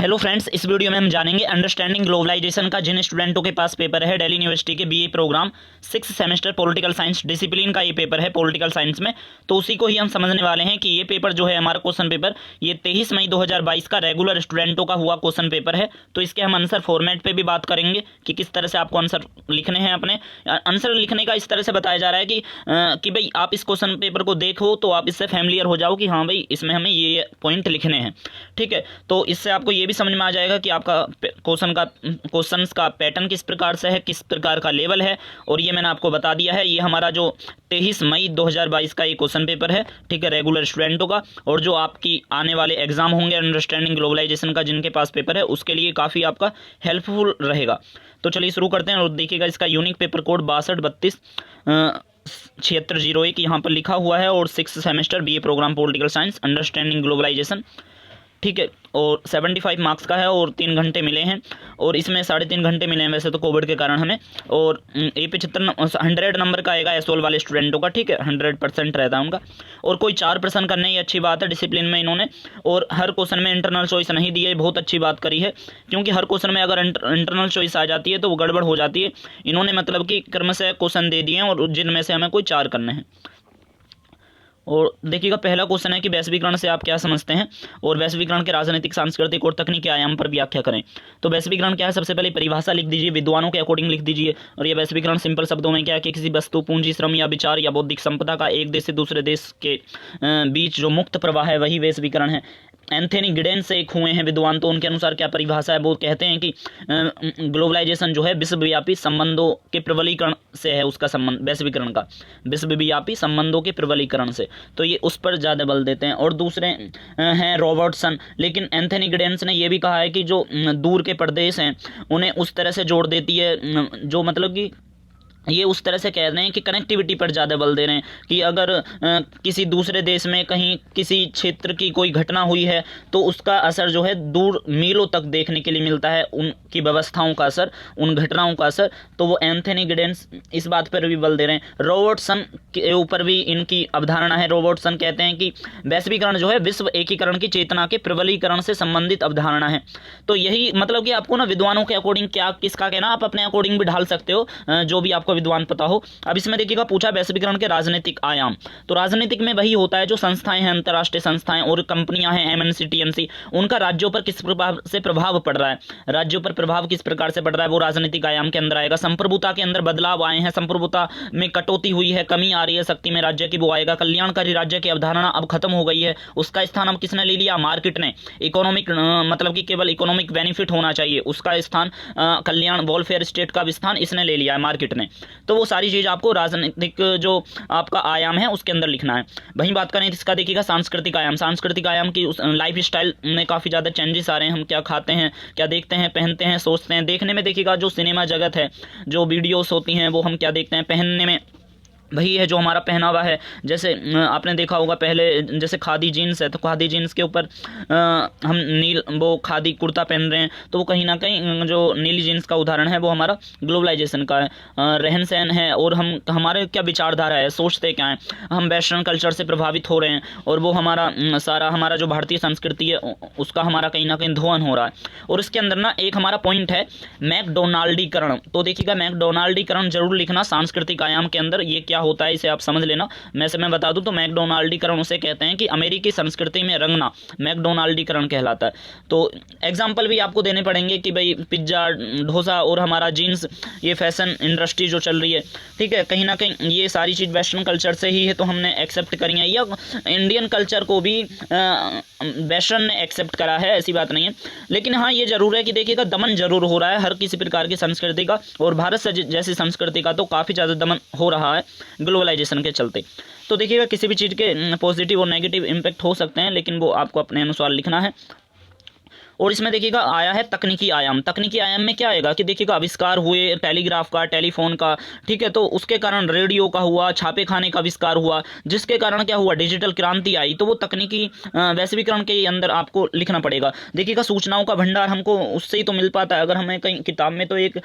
Hello friends, इस video में हम जानेंगे अंडरस्टैंडिंग ग्लोबलाइजेशन का। जिन स्टूडेंटों के पास पेपर है दिल्ली यूनिवर्सिटी के BA program 6 semester political science discipline का ये पेपर है पॉलिटिकल साइंस में, तो उसी को ही हम समझने वाले हैं कि ये पेपर जो है हमारा क्वेश्चन पेपर ये 23 मई 2022 का रेगुलर स्टूडेंटों का हुआ क्वेश्चन पेपर है। तो इसके हम आंसर फॉर्मेट पर भी बात करेंगे कि किस तरह से आपको आंसर लिखने हैं। अपने आंसर लिखने का इस तरह से बताया जा रहा है कि भाई आप इस क्वेश्चन पेपर को देखो तो आप इससे फैमिलियर हो जाओ कि हाँ भाई इसमें हमें ये पॉइंट लिखने हैं। ठीक है, तो इससे आपको ये भी समझ में आ जाएगा कि आपका क्वेश्चंस का पैटर्न किस प्रकार से है, किस प्रकार का लेवल है। और ये मैंने आपको बता दिया है, ये हमारा जो 23 मई 2022 का ये क्वेश्चन पेपर है, ठीक है, रेगुलर स्टूडेंटों का। और जो आपकी आने वाले एग्जाम होंगे अंडरस्टैंडिंग ग्लोबलाइजेशन का जिनके पास पेपर है उसके लिए काफ़ी आपका हेल्पफुल रहेगा। तो चलिए शुरू करते हैं। और देखिएगा इसका यूनिक पेपर कोड 6232 7601 यहाँ पर लिखा हुआ है। और 6 semester BA program political science understanding globalization, ठीक है। और 75 मार्क्स का है और 3 घंटे मिले हैं। और इसमें 3.5 घंटे मिले हैं वैसे तो कोविड के कारण हमें। और ये 100 नंबर का आएगा एसओल वाले स्टूडेंटों का, ठीक है, 100% रहता है उनका। और कोई 4% करने ही अच्छी बात है डिसिप्लिन में इन्होंने। और हर क्वेश्चन में इंटरनल चॉइस नहीं दी है, बहुत अच्छी बात करी है, क्योंकि हर क्वेश्चन में अगर इंटरनल चॉइस आ जाती है तो वो गड़बड़ हो जाती है। इन्होंने मतलब कि क्रम से क्वेश्चन दे दिए हैं और जिनमें से हमें कोई 4 करने हैं। और देखिएगा पहला क्वेश्चन है कि वैश्वीकरण से आप क्या समझते हैं और वैश्वीकरण के राजनीतिक, सांस्कृतिक और तकनीकी आयाम पर व्याख्या करें। तो वैश्वीकरण क्या है, सबसे पहले परिभाषा लिख दीजिए, विद्वानों के अकॉर्डिंग लिख दीजिए। और ये वैश्वीकरण सिंपल शब्दों में क्या है कि किसी वस्तु, पूंजी, श्रम या विचार या बौद्धिक संपदा का एक देश से दूसरे देश के बीच जो मुक्त प्रवाह है वही वैश्वीकरण है। एंथनी गिडेंस से एक हुए हैं विद्वान, तो उनके अनुसार क्या परिभाषा है, वो कहते हैं कि ग्लोबलाइजेशन जो है विश्वव्यापी संबंधों के प्रबलीकरण से है, उसका संबंध वैश्वीकरण का विश्वव्यापी संबंधों के प्रबलीकरण से, तो ये उस पर ज़्यादा बल देते हैं। और दूसरे हैं रॉबर्टसन, लेकिन एंथनी गिडेंस ने यह भी कहा है कि जो दूर के प्रदेश हैं उन्हें उस तरह से जोड़ देती है, जो मतलब कि ये उस तरह से कह रहे हैं कि कनेक्टिविटी पर ज़्यादा बल दे रहे हैं कि अगर किसी दूसरे देश में कहीं किसी क्षेत्र की कोई घटना हुई है तो उसका असर जो है दूर मीलों तक देखने के लिए मिलता है, उनकी व्यवस्थाओं का असर, उन घटनाओं का असर। तो वो एंथनी गिडेंस इस बात पर भी बल दे रहे हैं। रॉबर्टसन के ऊपर भी इनकी अवधारणा है। रॉबर्टसन कहते हैं कि वैश्वीकरण जो है विश्व एकीकरण की चेतना के प्रबलीकरण से संबंधित अवधारणा है। तो यही मतलब कि आपको ना विद्वानों के अकॉर्डिंग क्या किसका कहना, आप अपने अकॉर्डिंग भी ढाल सकते हो जो भी आपको विद्वान पता हो। अब इसमें देखिएगा पूछा वैश्वीकरण के राजनीतिक आयाम, तो राजनीतिक में वही होता है जो संस्थाएं हैं, अंतर्राष्ट्रीय संस्थाएं और कंपनियां हैं, एमएनसी, टीएमसी, उनका राज्यों पर किस प्रकार से प्रभाव पड़ रहा है, राज्यों पर प्रभाव किस प्रकार से पड़ रहा है, वो राजनीतिक आयाम के अंदर आएगा। संप्रभुता के अंदर बदलाव आए हैं, संप्रभुता में कटौती हुई है, कमी आ रही है शक्ति में राज्य की, वो आएगा। कल्याणकारी राज्य की अवधारणा अब खत्म हो गई है, उसका स्थान अब किसने ले लिया, मार्केट ने। इकोनॉमिक मतलब कि केवल इकोनॉमिक बेनिफिट होना चाहिए, उसका स्थान कल्याण वेलफेयर स्टेट का स्थान इसने ले लिया है, मार्केट ने। तो वो सारी चीज आपको राजनीतिक जो आपका आयाम है उसके अंदर लिखना है। वहीं बात करें इसका देखिएगा सांस्कृतिक आयाम, सांस्कृतिक आयाम की लाइफ स्टाइल में काफ़ी ज़्यादा चेंजेस आ रहे हैं, हम क्या खाते हैं, क्या देखते हैं, पहनते हैं, सोचते हैं। देखने में देखिएगा जो सिनेमा जगत है, जो वीडियोस होती हैं वो हम क्या देखते हैं, पहनने में वही है जो हमारा पहनावा है। जैसे आपने देखा होगा पहले जैसे खादी जीन्स है, तो खादी जीन्स के ऊपर हम वो खादी कुर्ता पहन रहे हैं, तो वो कहीं ना कहीं जो नीली जीन्स का उदाहरण है वो हमारा ग्लोबलाइजेशन का है। रहन सहन है और हम हमारे क्या विचारधारा है, सोचते क्या है, हम वेस्टर्न कल्चर से प्रभावित हो रहे हैं और वो हमारा सारा हमारा जो भारतीय संस्कृति है उसका हमारा कहीं ना कहीं धोवन हो रहा है। और इसके अंदर ना एक हमारा पॉइंट है मैकडोनाल्डीकरण, तो देखिएगा मैकडोनाल्डीकरण जरूर लिखना सांस्कृतिक आयाम के अंदर। ये क्या होता है इसे आप समझ लेना। मैं बता दूं तो मैकडोनाल्डीकरण उसे कहते हैं कि अमेरिकी संस्कृति में रंगना, मैकडोनाल्डीकरण कहलाता है। तो एग्जाम्पल भी आपको देने पड़ेंगे कि भाई पिज्जा, डोसा और हमारा जीन्स, ये फैशन इंडस्ट्री जो चल रही है, ठीक है, कहीं ना कहीं ये सारी चीज़ वेस्टर्न कल्चर से ही है, तो हमने एक्सेप्ट करी है, या इंडियन कल्चर को भी वेस्टर्न ने एक्सेप्ट करा है, ऐसी बात नहीं है। लेकिन हाँ ये जरूर है कि देखिएगा दमन जरूर हो रहा है हर किसी प्रकार की संस्कृति का, और भारत से जैसी संस्कृति का तो काफ़ी ज़्यादा दमन हो रहा है ग्लोबलाइजेशन के चलते। तो देखिएगा किसी भी चीज़ के पॉजिटिव और नेगेटिव इम्पैक्ट हो सकते हैं, लेकिन वो आपको अपने अनुसार लिखना है। और इसमें देखिएगा आया है तकनीकी आयाम। तकनीकी आयाम में क्या आएगा कि देखिएगा आविष्कार हुए टेलीग्राफ का, टेलीफोन का, ठीक है, तो उसके कारण रेडियो का हुआ, छापे खाने का आविष्कार हुआ, जिसके कारण क्या हुआ, डिजिटल क्रांति आई। तो वो तकनीकी वैश्वीकरण के अंदर आपको लिखना पड़ेगा। देखिएगा सूचनाओं का भंडार हमको उससे ही तो मिल पाता है, अगर हमें कहीं किताब में तो एक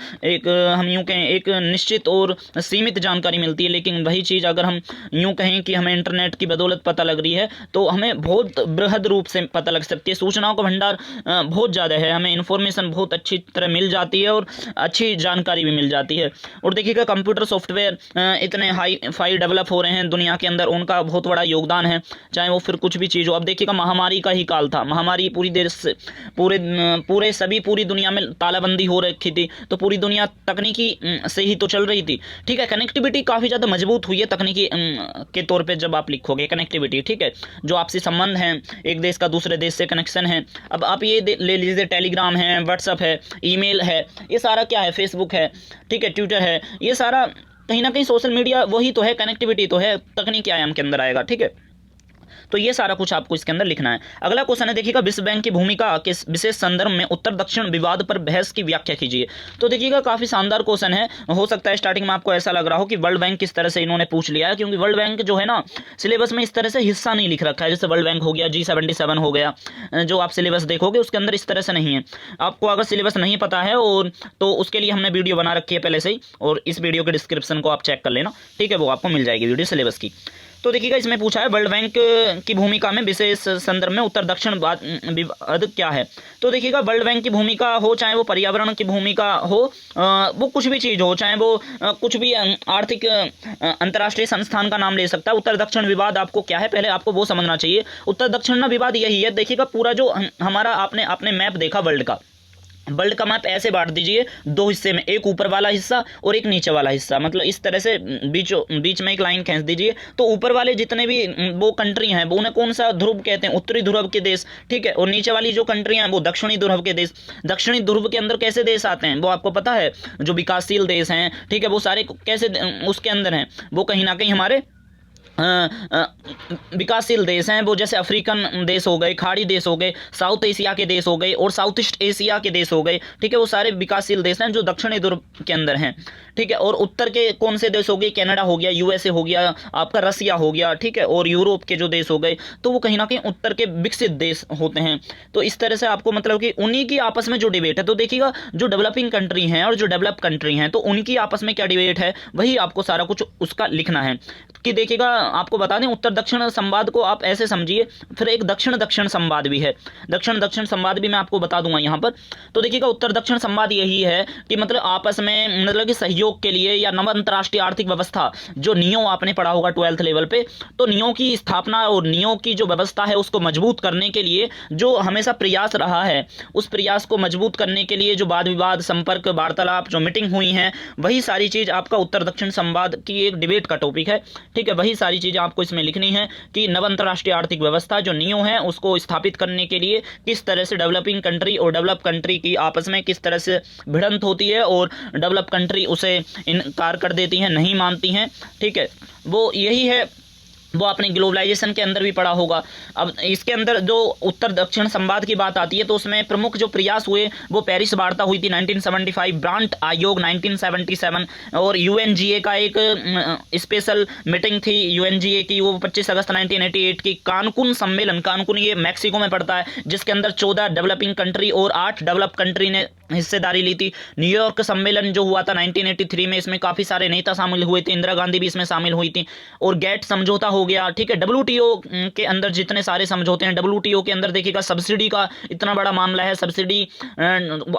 हम यूँ कहें एक निश्चित और सीमित जानकारी मिलती है, लेकिन वही चीज़ अगर हम यूँ कहें कि हमें इंटरनेट की बदौलत पता लग रही है तो हमें बहुत बृहद रूप से पता लग सकती है। सूचनाओं का भंडार बहुत ज़्यादा है, हमें इन्फॉर्मेशन बहुत अच्छी तरह मिल जाती है और अच्छी जानकारी भी मिल जाती है। और देखिएगा कंप्यूटर सॉफ्टवेयर इतने हाई फाई डेवलप हो रहे हैं दुनिया के अंदर, उनका बहुत बड़ा योगदान है, चाहे वो फिर कुछ भी चीज़ हो। अब देखिएगा महामारी का ही काल था, महामारी पूरी देश से पूरी दुनिया में तालाबंदी हो रखी थी, तो पूरी दुनिया तकनीकी से ही तो चल रही थी। ठीक है, कनेक्टिविटी काफ़ी ज़्यादा मजबूत हुई है तकनीकी के तौर पे। जब आप लिखोगे कनेक्टिविटी, ठीक है, जो आपसी संबंध हैं, एक देश का दूसरे देश से कनेक्शन है। अब आप ये ले लीजिए, टेलीग्राम है, व्हाट्सअप है, ईमेल है, ये सारा क्या है, फेसबुक है, ठीक है, ट्विटर है, ये सारा कहीं ना कहीं सोशल मीडिया वही तो है, कनेक्टिविटी तो है, तकनीकी आयाम के अंदर आएगा। ठीक है, तो ये सारा कुछ आपको इसके अंदर लिखना है। अगला क्वेश्चन है, देखिएगा विश्व बैंक की भूमिका के विशेष संदर्भ में उत्तर दक्षिण विवाद पर बहस की व्याख्या कीजिए। तो देखिएगा काफ़ी शानदार क्वेश्चन है। हो सकता है स्टार्टिंग में आपको ऐसा लग रहा हो कि वर्ल्ड बैंक किस तरह से इन्होंने पूछ लिया है, क्योंकि वर्ल्ड बैंक जो है ना, सिलेबस में इस तरह से हिस्सा नहीं लिख रखा है। जैसे वर्ल्ड बैंक हो गया, G77 हो गया, जो आप सिलेबस देखोगे उसके अंदर इस तरह से नहीं है। आपको अगर सिलेबस नहीं पता है और तो उसके लिए हमने वीडियो बना रखी है पहले से ही, और इस वीडियो के डिस्क्रिप्शन को आप चेक कर लेना, ठीक है, वो आपको मिल जाएगी वीडियो सिलेबस की। तो देखिएगा इसमें पूछा है वर्ल्ड बैंक की भूमिका में विशेष संदर्भ में उत्तर दक्षिण विवाद क्या है। तो देखिएगा वर्ल्ड बैंक की भूमिका हो, चाहे वो पर्यावरण की भूमिका हो, वो कुछ भी चीज़ हो, चाहे वो कुछ भी आर्थिक अंतर्राष्ट्रीय संस्थान का नाम ले सकता है। उत्तर दक्षिण विवाद आपको क्या है, पहले आपको वो समझना चाहिए। उत्तर दक्षिण विवाद यही है। देखिएगा पूरा जो हमारा आपने मैप देखा वर्ल्ड का मैप ऐसे बांट दीजिए दो हिस्से में, एक ऊपर वाला हिस्सा और एक नीचे वाला हिस्सा। मतलब इस तरह से बीच में एक लाइन खींच दीजिए, तो ऊपर वाले जितने भी वो कंट्री हैं वो उन्हें कौन सा ध्रुव कहते हैं, उत्तरी ध्रुव के देश, ठीक है, और नीचे वाली जो कंट्री हैं वो दक्षिणी ध्रुव के देश। दक्षिणी ध्रुव के अंदर कैसे देश आते हैं वो आपको पता है, जो विकासशील देश हैं, ठीक है, वो सारे कैसे उसके अंदर हैं, वो कहीं ना कहीं हमारे विकासशील देश हैं। वो जैसे अफ्रीकन देश हो गए, खाड़ी देश हो गए, साउथ एशिया के देश हो गए और साउथ ईस्ट एशिया के देश हो गए, ठीक है, वो सारे विकासशील देश हैं जो दक्षिणी ध्रुव के अंदर हैं, ठीक है। और उत्तर के कौन से देश हो गए, कनाडा हो गया, यूएसए हो गया, आपका रसिया हो गया, ठीक है, और यूरोप के जो देश हो गए, तो वो कहीं ना कहीं उत्तर के विकसित देश होते हैं। तो इस तरह से आपको मतलब कि उन्हीं की आपस में जो डिबेट है, तो देखिएगा जो डेवलपिंग कंट्री हैं और जो डेवलप कंट्री हैं, तो उनकी आपस में क्या डिबेट है वही आपको सारा कुछ उसका लिखना है। कि देखिएगा आपको बता दें, उत्तर दक्षिण संवाद को आप ऐसे समझिए, फिर एक दक्षिण दक्षिण संवाद भी है, दक्षिण दक्षिण संवाद भी मैं आपको बता दूंगा यहाँ पर। तो देखिएगा उत्तर दक्षिण संवाद यही है कि मतलब आपस में मतलब कि सहयोग के लिए, या नव अंतर्राष्ट्रीय आर्थिक व्यवस्था, जो नियो आपने पढ़ा होगा 12th लेवल पे, तो नियो की स्थापना और नियो की जो व्यवस्था है उसको मजबूत करने के लिए जो हमेशा प्रयास रहा है, उस प्रयास को मजबूत करने के लिए जो वाद विवाद, संपर्क, वार्तालाप, जो मीटिंग हुई हैं, वही सारी चीज़ आपका उत्तर दक्षिण संवाद की एक डिबेट का टॉपिक है, ठीक है। वही सारी चीज़ें आपको इसमें लिखनी है कि नव अंतर्राष्ट्रीय आर्थिक व्यवस्था जो नियो है उसको स्थापित करने के लिए किस तरह से डेवलपिंग कंट्री और डेवलप कंट्री की आपस में किस तरह से भिड़ंत होती है, और डेवलप कंट्री उसे इनकार कर देती हैं, नहीं मानती हैं, ठीक है। वो यही है, वो आपने ग्लोबलाइजेशन के अंदर भी पढ़ा होगा। अब इसके अंदर जो उत्तर दक्षिण संवाद की बात आती है, तो उसमें प्रमुख जो प्रयास हुए वो पेरिस वार्ता हुई थी 1975, ब्रांट आयोग 1977, और यूएनजीए का एक स्पेशल मीटिंग थी यूएनजीए की, वो 25 अगस्त 1988 की। कानकुन सम्मेलन, कानकुन ये मैक्सिको में पड़ता है, जिसके अंदर 14 डेवलपिंग कंट्री और 8 डेवलप कंट्री ने हिस्सेदारी ली थी। न्यूयॉर्क सम्मेलन जो हुआ था 1983 में, इसमें काफ़ी सारे नेता शामिल हुए थे, इंदिरा गांधी भी इसमें शामिल हुई थी। और गेट समझौता हो गया, ठीक है। डब्ल्यूटीओ के अंदर जितने सारे समझौते हैं, डब्ल्यूटीओ के अंदर देखिएगा सब्सिडी का इतना बड़ा मामला है। सब्सिडी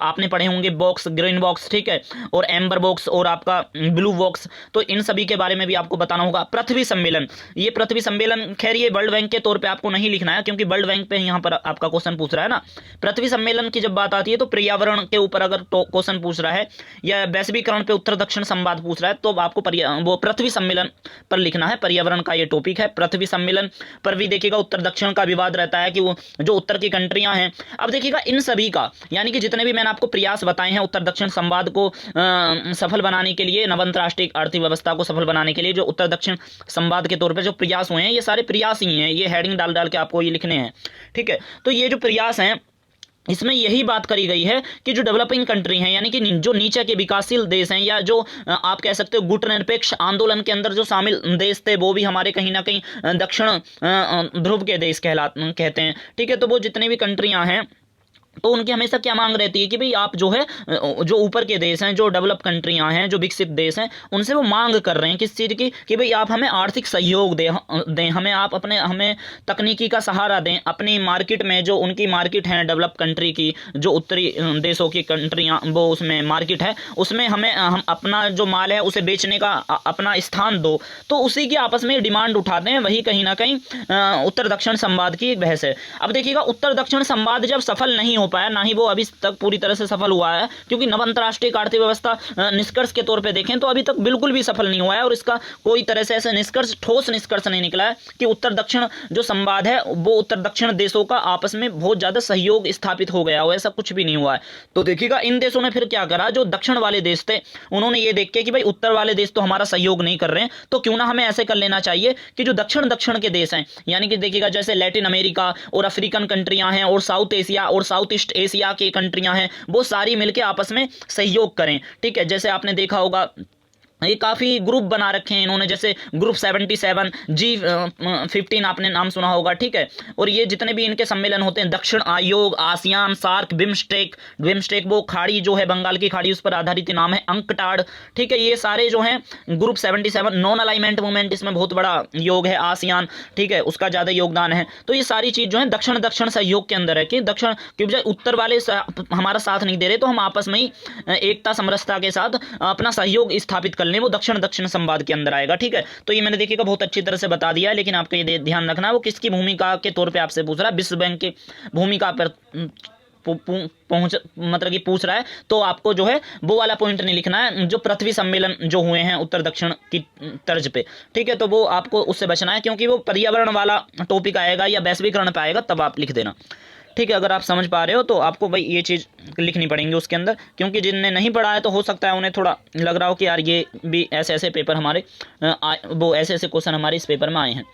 आपने पढ़े होंगे, बॉक्स, ग्रीन बॉक्स, ठीक है, और एम्बर बॉक्स और आपका ब्लू बॉक्स, तो इन सभी के बारे में भी आपको बताना होगा। पृथ्वी सम्मेलन, ये पृथ्वी सम्मेलन खैर ये वर्ल्ड बैंक के तौर पर आपको नहीं लिखना है, क्योंकि वर्ल्ड बैंक पे यहाँ पर आपका क्वेश्चन पूछ रहा है ना। पृथ्वी सम्मेलन की जब बात आती है तो पर्यावरण के ऊपर अगर क्वेश्चन पूछ रहा है, या वैश्वीकरण पे उत्तर दक्षिण संवाद पूछ रहा है, तो आपको वो पृथ्वी सम्मेलन पर लिखना है। पर्यावरण का ये टॉपिक है। पृथ्वी सम्मेलन पर भी देखिएगा उत्तर दक्षिण का विवाद रहता है कि वो जो उत्तर की कंट्रियां हैं। अब देखिएगा इन सभी का, यानी कि जितने भी मैंने आपको प्रयास बताए हैं उत्तर दक्षिण संवाद को सफल बनाने के लिए, नव अंतर्राष्ट्रीय आर्थिक व्यवस्था को सफल बनाने के लिए जो उत्तर दक्षिण संवाद के तौर पर जो प्रयास हुए हैं, ये सारे प्रयास ही हैं। ये हेडिंग डाल डाल के आपको ये लिखने हैं, ठीक है। तो ये जो प्रयास हैं, इसमें यही बात करी गई है कि जो डेवलपिंग कंट्री हैं, यानी कि जो नीचे के विकासशील देश हैं, या जो आप कह सकते हो गुटनिरपेक्ष आंदोलन के अंदर जो शामिल देश थे, वो भी हमारे कहीं ना कहीं दक्षिण ध्रुव के देश कहते हैं, ठीक है। तो वो जितनी भी कंट्रियां हैं, तो उनकी हमेशा क्या मांग रहती है कि भाई आप जो है जो ऊपर के देश हैं, जो डेवलप कंट्रियां हैं, जो विकसित देश हैं, उनसे वो मांग कर रहे हैं किस चीज़ की कि भाई आप हमें आर्थिक सहयोग दें, हमें आप हमें तकनीकी का सहारा दें, अपनी मार्केट में जो उनकी मार्केट है डेवलप कंट्री की, जो उत्तरी देशों की कंट्रियां वो उसमें मार्केट है, उसमें हम अपना जो माल है उसे बेचने का अपना स्थान दो। तो उसी की आपस में डिमांड उठाते हैं। वही कहीं ना कहीं उत्तर दक्षिण संवाद की एक बहस है। अब देखिएगा उत्तर दक्षिण संवाद जब सफल नहीं हो पाया, ना ही वो अभी तक पूरी तरह से सफल हुआ है, क्योंकि नव अंतर्राष्ट्रीय आर्थिक व्यवस्था निष्कर्ष के तौर पे देखें तो अभी तक बिल्कुल भी सफल नहीं हुआ है, और इसका कोई तरह से ऐसा निष्कर्ष, ठोस निष्कर्ष नहीं निकला है कि उत्तर दक्षिण जो संवाद है वो उत्तर दक्षिण देशों का आपस में बहुत ज्यादा सहयोग स्थापित हो गया हो, ऐसा कुछ भी नहीं हुआ है। तो देखिएगा इन देशों ने फिर क्या करा, जो दक्षिण वाले देश थे उन्होंने ये देख के कि भाई उत्तर वाले देश तो हमारा सहयोग नहीं कर रहे हैं, तो क्यों ना हमें ऐसे कर लेना चाहिए कि जो दक्षिण दक्षिण के देश हैं, यानी कि देखिएगा जैसे लैटिन अमेरिका और अफ्रीकन कंट्रियां हैं और साउथ एशिया और साउथ ईस्ट एशिया की कंट्रियां हैं, वो सारी मिलकर आपस में सहयोग करें। ठीक है, जैसे आपने देखा होगा ये काफ़ी ग्रुप बना रखे हैं इन्होंने, जैसे ग्रुप 77, G15 आपने नाम सुना होगा। ठीक है, और ये जितने भी इनके सम्मेलन होते हैं, दक्षिण आयोग, आसियान, सार्क, बिम्स्टेक वो खाड़ी जो है बंगाल की खाड़ी उस पर आधारित नाम है, अंकटाड। ठीक है, ये सारे जो हैं ग्रुप 77, नॉन अलाइनमेंट मूवमेंट इसमें बहुत बड़ा योग है, आसियान, ठीक है, उसका ज़्यादा योगदान है। तो ये सारी चीज़ जो है दक्षिण दक्षिण सहयोग के अंदर है कि दक्षिण क्योंकि उत्तर वाले हमारा साथ नहीं दे रहे, तो हम आपस में ही एकता समरसता के साथ अपना सहयोग स्थापित कर वो दक्षिण दक्षिण संवाद के अंदर आएगा। ठीक है, तो ये मैंने देखिएगा बहुत अच्छी तरह से बता दिया है, लेकिन आपको ये ध्यान रखना वो किसकी भूमिका के तौर पे आपसे पूछ रहा है, विश्व बैंक की भूमिका पर मतलब कि पूछ रहा है, तो आपको जो है वो वाला पॉइंट नहीं लिखना है जो पृथ्वी सम्मेलन जो हुए हैं उत्तर दक्षिण की तर्ज पे। ठीक है, तो वो आपको उससे बचना है, क्योंकि वो पर्यावरण वाला टॉपिक आएगा या वैश्वीकरण पे आएगा, तब आप लिख देना। ठीक है, अगर आप समझ पा रहे हो तो आपको भाई ये चीज़ लिखनी पड़ेंगी उसके अंदर, क्योंकि जिनने नहीं पढ़ा है तो हो सकता है उन्हें थोड़ा लग रहा हो कि यार ये भी ऐसे ऐसे पेपर हमारे वो ऐसे ऐसे क्वेश्चन हमारे इस पेपर में आए हैं।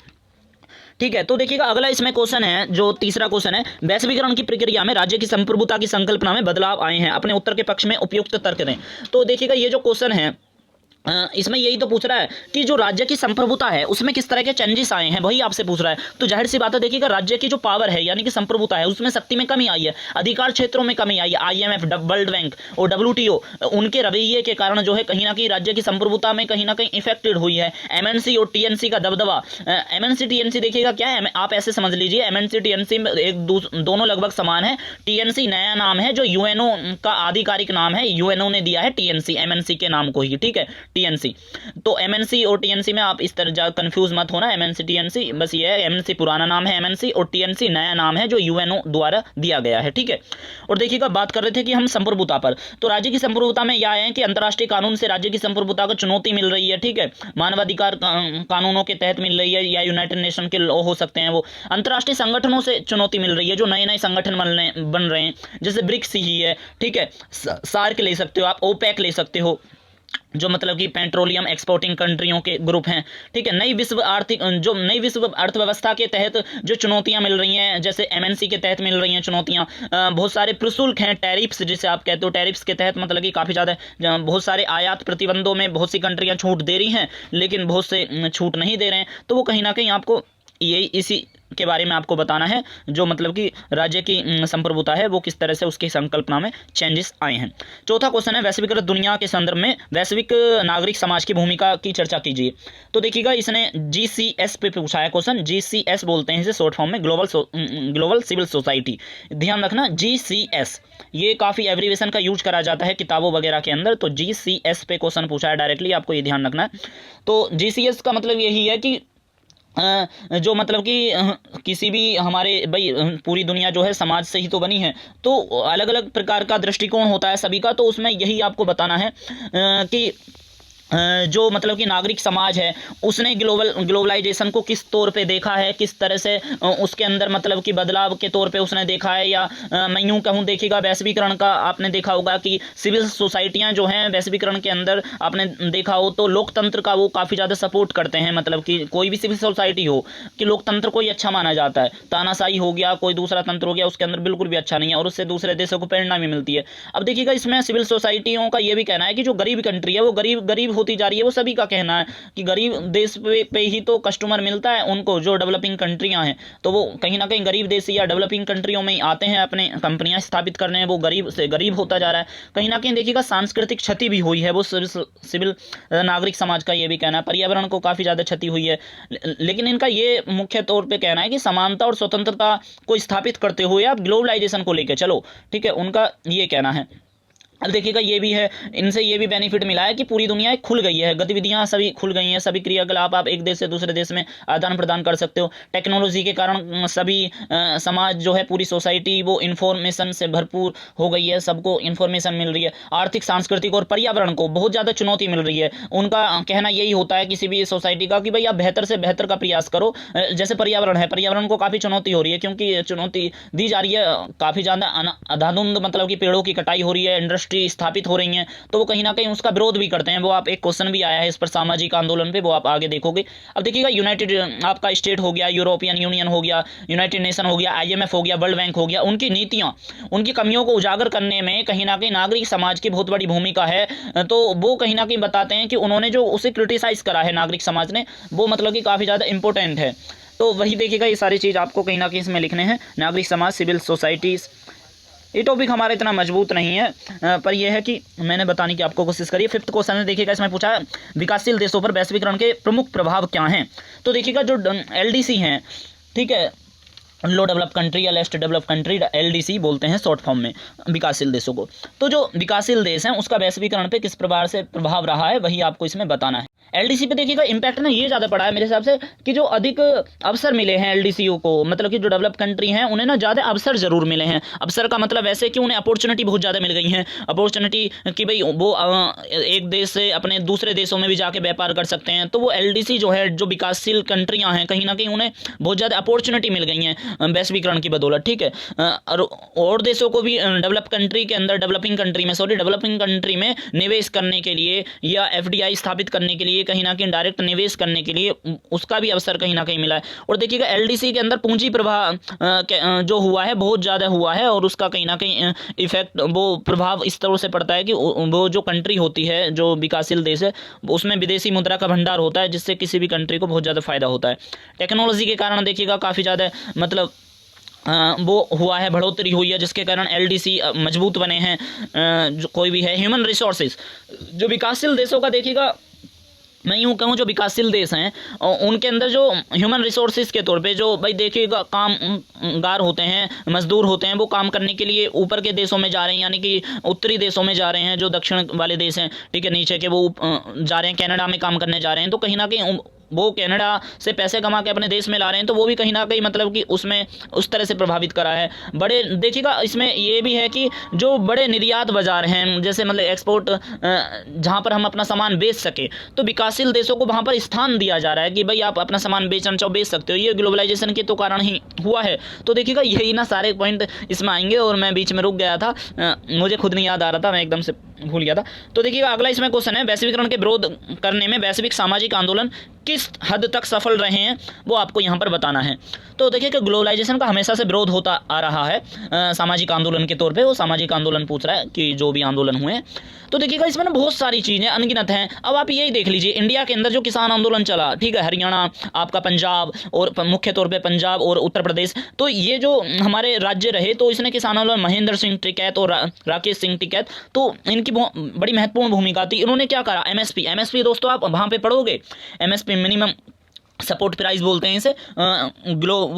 ठीक है, तो देखिएगा अगला इसमें क्वेश्चन है, जो तीसरा क्वेश्चन है, वैश्वीकरण की प्रक्रिया में राज्य की संप्रभुता की संकल्पना में बदलाव आए हैं, अपने उत्तर के पक्ष में उपयुक्त तर्क दें। तो देखिएगा ये जो क्वेश्चन है इसमें यही तो पूछ रहा है कि जो राज्य की संप्रभुता है उसमें किस तरह के चेंजेस आए हैं, वही आपसे पूछ रहा है। तो जाहिर सी बात है, देखिएगा राज्य की जो पावर है यानी कि संप्रभुता है उसमें शक्ति में कमी आई है, अधिकार क्षेत्रों में कमी आई है। IMF, वर्ल्ड बैंक और WTO उनके रवैये के कारण जो है कहीं ना कहीं राज्य की संप्रभुता में कहीं ना कहीं इफेक्टेड हुई है। MNC और TNC का दबदबा, MNC TNC देखिएगा क्या है, आप ऐसे समझ लीजिए MNC TNC एक दोनों लगभग समान है। TNC नया नाम है जो UNO का आधिकारिक नाम है, UNO ने दिया है TNC MNC के नाम को ही। ठीक है, TNC, तो MNC और TNC में आप इस तरह कंफ्यूज मत होना, MNC TNC बस ये है, MNC पुराना नाम है MNC और TNC नया नाम है जो UNO द्वारा दिया गया है। ठीक है, और देखिएगा बात कर रहे थे कि हम संप्रभुता पर, तो राज्य की संप्रभुता में यह है कि अंतर्राष्ट्रीय कानून से राज्य की संप्रभुता को चुनौती मिल रही है। ठीक है, मानवाधिकार कानूनों के तहत मिल रही है, या यूनाइटेड नेशन के लॉ हो सकते हैं, वो अंतर्राष्ट्रीय संगठनों से चुनौती मिल रही है, जो नए नए संगठन बन रहे हैं, जैसे ब्रिक्स ही है। ठीक है, सार्क ले सकते हो आप, OPEC ले सकते हो, जो मतलब कि पेट्रोलियम एक्सपोर्टिंग कंट्रियों के ग्रुप हैं। ठीक है, नई विश्व अर्थव्यवस्था के तहत जो चुनौतियां मिल रही हैं, जैसे MNC के तहत मिल रही हैं चुनौतियां, बहुत सारे प्रशुल्क हैं, टैरिफ्स जिसे आप कहते हो, टैरिफ्स के तहत मतलब कि काफ़ी ज़्यादा बहुत सारे आयात प्रतिबंधों में बहुत सी कंट्रियां छूट दे रही हैं, लेकिन बहुत से छूट नहीं दे रहे हैं। तो वो कहीं ना कहीं आपको यही इसी के बारे में आपको बताना है, जो मतलब कि राज्य की संप्रभुता है वो किस तरह से उसकी संकल्पना में चेंजेस आए हैं। चौथा क्वेश्चन है, वैश्वीकृत दुनिया के संदर्भ में वैश्विक नागरिक समाज की भूमिका की चर्चा कीजिए। तो देखिएगा इसने GCS पे पूछा है क्वेश्चन, GCS बोलते हैं इसे शॉर्ट फॉर्म में, ग्लोबल सिविल सोसाइटी। ध्यान रखना GCS, ये काफ़ी एब्रीवेशन का यूज करा जाता है किताबों वगैरह के अंदर, तो GCS पे क्वेश्चन पूछा है डायरेक्टली, आपको ये ध्यान रखना है। तो GCS का मतलब यही है कि जो मतलब कि किसी भी हमारे भाई पूरी दुनिया जो है समाज से ही तो बनी है, तो अलग अलग प्रकार का दृष्टिकोण होता है सभी का, तो उसमें यही आपको बताना है कि जो मतलब कि नागरिक समाज है उसने ग्लोबलाइजेशन को किस तौर पे देखा है, किस तरह से उसके अंदर मतलब कि बदलाव के तौर पे उसने देखा है, या मैं यूँ कहूँ देखिएगा वैश्वीकरण का आपने देखा होगा कि सिविल सोसाइटियाँ जो हैं वैश्वीकरण के अंदर आपने देखा हो तो लोकतंत्र का वो काफ़ी ज़्यादा सपोर्ट करते हैं, मतलब कि कोई भी सिविल सोसाइटी हो कि लोकतंत्र को ही अच्छा माना जाता है। तानाशाही हो गया, कोई दूसरा तंत्र हो गया, उसके अंदर बिल्कुल भी अच्छा नहीं है और उससे दूसरे देशों को प्रेरणा भी मिलती है। अब देखिएगा इसमें सिविल सोसाइटियों का ये भी कहना है कि जो गरीब कंट्री है वो गरीब होती जा रही है, वो सभी का कहना है कि गरीब देश पे ही तो कस्टमर मिलता है उनको, जो डेवलपिंग कंट्रियां हैं तो वो कहीं ना कहीं गरीब देश या डेवलपिंग कंट्रियों में आते हैं अपने कंपनियां स्थापित करने, वो गरीब से गरीब होता जा रहा है। कहीं ना कहीं देखिएगा सांस्कृतिक क्षति भी हुई है, वो सिविल नागरिक समाज का ये भी कहना है। पर्यावरण को काफ़ी ज़्यादा क्षति हुई है, लेकिन इनका ये मुख्य तौर पे कहना है कि समानता और स्वतंत्रता को स्थापित करते हुए आप ग्लोबलाइजेशन को लेकर चलो, ठीक है, उनका ये कहना है। अब देखिएगा ये भी है, इनसे ये भी बेनिफिट मिला है कि पूरी दुनिया खुल गई है, गतिविधियां सभी खुल गई हैं, सभी क्रियाकलाप आप एक देश से दूसरे देश में आदान प्रदान कर सकते हो। टेक्नोलॉजी के कारण सभी समाज जो है, पूरी सोसाइटी वो इन्फॉर्मेशन से भरपूर हो गई है, सबको इन्फॉर्मेशन मिल रही है। आर्थिक, सांस्कृतिक और पर्यावरण को बहुत ज़्यादा चुनौती मिल रही है। उनका कहना यही होता है किसी भी सोसाइटी का कि भाई आप बेहतर से बेहतर का प्रयास करो। जैसे पर्यावरण है, पर्यावरण को काफ़ी चुनौती हो रही है, क्योंकि चुनौती दी जा रही है काफ़ी ज़्यादा अंधाधुंध, मतलब कि पेड़ों की कटाई हो रही है, इंडस्ट्री स्थापित हो रही हैं, तो वो कहीं ना कहीं उसका विरोध भी करते हैं। वो आप एक क्वेश्चन भी आया है इस पर सामाजिक आंदोलन पे, वो आप आगे देखोगे। अब देखिएगा यूनाइटेड आपका स्टेट हो गया, यूरोपियन यूनियन हो गया, यूनाइटेड नेशन हो गया, IMF हो गया, वर्ल्ड बैंक हो गया, उनकी नीतियां, उनकी कमियों को उजागर करने में कहीं ना कहीं नागरिक समाज की बहुत बड़ी भूमिका है। तो वो कहीं ना कहीं बताते हैं कि उन्होंने जो उसे क्रिटिसाइज करा है नागरिक समाज ने, वो मतलब कि काफ़ी ज़्यादा इंपॉर्टेंट है। तो वही देखिएगा, ये सारी चीज़ आपको कहीं ना कहीं इसमें लिखने हैं। नागरिक समाज, सिविल सोसाइटीज़, ये टॉपिक हमारा इतना मजबूत नहीं है, पर यह है कि मैंने बताने की आपको कोशिश करी है। 5th क्वेश्चन में देखिएगा, इसमें पूछा है विकासशील देशों पर वैश्वीकरण के प्रमुख प्रभाव क्या हैं। तो देखिएगा जो LDC हैं, ठीक है, लो डेवलप कंट्री या लेस्ट डेवलप कंट्री, LDC बोलते हैं शॉर्ट फॉर्म में विकासशील देशों को। तो जो विकासशील देश हैं उसका वैश्वीकरण पे किस प्रकार से प्रभाव रहा है, वही आपको इसमें बताना है। LDC पे देखिएगा इम्पैक्ट ना ये ज़्यादा पड़ा है मेरे हिसाब से कि जो अधिक अवसर मिले हैं LDCओ को, मतलब कि जो डेवलप कंट्री हैं उन्हें ना ज़्यादा अवसर ज़रूर मिले हैं। अवसर का मतलब ऐसे कि उन्हें अपॉर्चुनिटी बहुत ज़्यादा मिल गई हैं। अपॉर्चुनिटी कि भाई वो एक देश से अपने दूसरे देशों में भी जाके व्यापार कर सकते हैं। तो वो LDC जो है, जो विकासशील कंट्रियाँ हैं, कहीं ना कहीं उन्हें बहुत ज़्यादा अपॉर्चुनिटी मिल गई हैं वैश्वीकरण की बदौलत, ठीक है। और देशों को भी डेवलप कंट्री के अंदर, डेवलपिंग कंट्री में निवेश करने के लिए या FDI स्थापित करने के लिए, कहीं ना कहीं डायरेक्ट निवेश करने के लिए, उसका भी अवसर कहीं ना कहीं मिला है। और देखिएगा LDC के अंदर पूंजी प्रवाह जो हुआ है बहुत ज़्यादा हुआ है, और उसका कहीं ना कहीं इफेक्ट, वो प्रभाव इस तरह से पड़ता है कि वो जो कंट्री होती है, जो विकासशील देश है, उसमें विदेशी मुद्रा का भंडार होता है, जिससे किसी भी कंट्री को बहुत ज़्यादा फायदा होता है। टेक्नोलॉजी के कारण देखिएगा काफ़ी ज़्यादा मतलब वो हुआ है, बढ़ोतरी हुई है, जिसके कारण LDC मजबूत बने हैं। जो कोई भी है ह्यूमन रिसोर्सेज, जो विकासशील देशों का देखिएगा, मैं यूँ कहूँ जो विकासशील देश हैं उनके अंदर जो ह्यूमन रिसोर्सेज के तौर पे जो भाई देखिएगा कामगार होते हैं, मजदूर होते हैं, वो काम करने के लिए ऊपर के देशों में जा रहे हैं, यानी कि उत्तरी देशों में जा रहे हैं, जो दक्षिण वाले देश हैं, ठीक है, नीचे के वो जा रहे हैं, कनाडा में काम करने जा रहे हैं। तो कहीं ना कहीं वो कनाडा से पैसे कमा के अपने देश में ला रहे हैं, तो वो भी कहीं ना कहीं मतलब कि उसमें उस तरह से प्रभावित करा है। बड़े देखिएगा इसमें ये भी है कि जो बड़े निर्यात बाजार हैं, जैसे मतलब एक्सपोर्ट, जहाँ पर हम अपना सामान बेच सके, तो विकासशील देशों को वहाँ पर स्थान दिया जा रहा है कि भाई आप अपना सामान बेचना चाहो बेच सकते हो। ये ग्लोबलाइजेशन के तो कारण ही हुआ है। तो देखिएगा यही ना सारे पॉइंट इसमें आएंगे, और मैं बीच में रुक गया था, मुझे खुद नहीं याद आ रहा था, मैं एकदम से भूल गया था। तो देखिएगा अगला इसमें क्वेश्चन है, वैश्वीकरण के विरोध करने में वैश्विक सामाजिक आंदोलन किस हद तक सफल रहे हैं, वो आपको यहाँ पर बताना है। तो देखिए कि ग्लोबलाइजेशन का हमेशा से विरोध होता आ रहा है सामाजिक आंदोलन के तौर पे। वो सामाजिक आंदोलन पूछ रहा है कि जो भी आंदोलन हुए, तो देखिएगा इसमें ना बहुत सारी चीज़ें अनगिनत हैं। अब आप यही देख लीजिए, इंडिया के अंदर जो किसान आंदोलन चला, ठीक है, हरियाणा, आपका पंजाब, और मुख्य तौर पे पंजाब और उत्तर प्रदेश, तो ये जो हमारे राज्य रहे, तो इसने किसान आंदोलन, महेंद्र सिंह टिकैत और राकेश सिंह टिकैत, तो इनकी बड़ी महत्वपूर्ण भूमिका थी। इन्होंने क्या करा, MSP दोस्तों आप वहाँ पे पढ़ोगे, MSP मिनिमम सपोर्ट प्राइस बोलते हैं इसे,